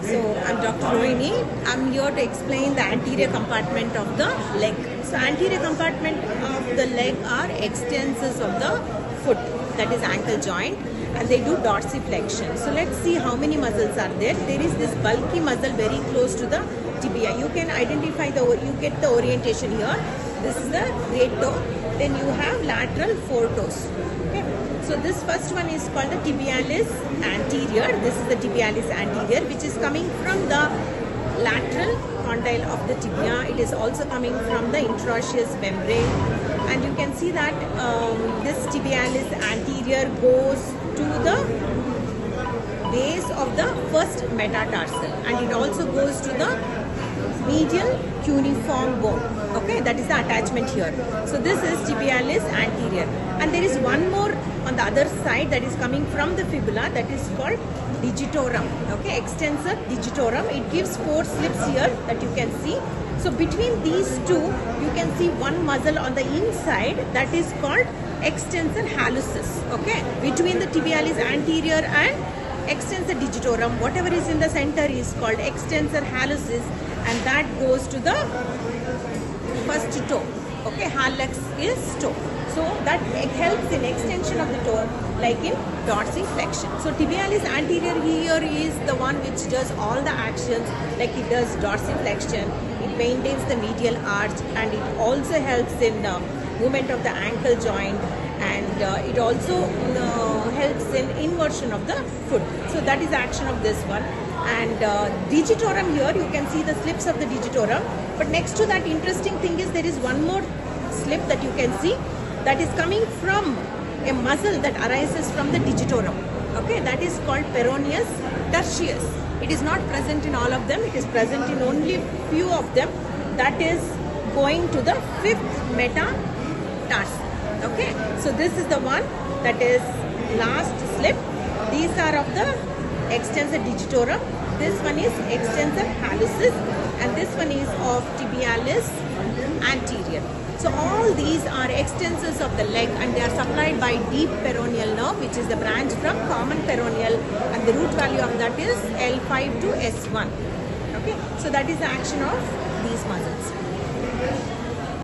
So I'm Dr. Rohini. I'm here to explain the anterior compartment of the leg. So anterior compartment of the leg are extensors of the foot, that is ankle joint, and they do dorsiflexion. So let's see how many muscles are there. There is this bulky muscle very close to the tibia. You can identify you get the orientation here. This is the great toe. Then you have lateral foretoes. Okay. So this first one is called the tibialis anterior. This is the tibialis anterior, which is coming from the lateral condyle of the tibia. It is also coming from the interosseous membrane, and you can see that this tibialis anterior goes to the base of the first metatarsal, and it also goes to the medial cuneiform bone. Okay, that is the attachment here. So this is tibialis anterior, and there is one more on the other side that is coming from the fibula, that is called digitorum. Okay, extensor digitorum. It gives 4 slips here that you can see. So between these two, you can see one muscle on the inside that is called extensor hallucis. Okay, between the tibialis anterior and extensor digitorum, whatever is in the center is called extensor hallucis, and that goes to the first toe. Okay, hallux is toe. So that helps in extension of the toe, like in dorsiflexion. So tibialis anterior here is the one which does all the actions, like it does dorsiflexion, it maintains the medial arch, and it also helps in movement of the ankle joint, and it also helps in inversion of the foot. So that is the action of this one. And digitorum here, you can see the slips of the digitorum. But next to that, interesting thing is there is one more slip that you can see that is coming from a muscle that arises from the digitorum. Okay, that is called peroneus tertius. It is not present in all of them. It is present in only few of them. That is going to the 5th metatarsal. Okay, so this is the one that is last slip. These are of the extensor digitorum. This one is extensor hallucis, and this one is of tibialis anterior. So all these are extensors of the leg, and they are supplied by deep peroneal nerve, which is the branch from common peroneal, and the root value of that is L5 to S1. Okay, so that is the action of these muscles.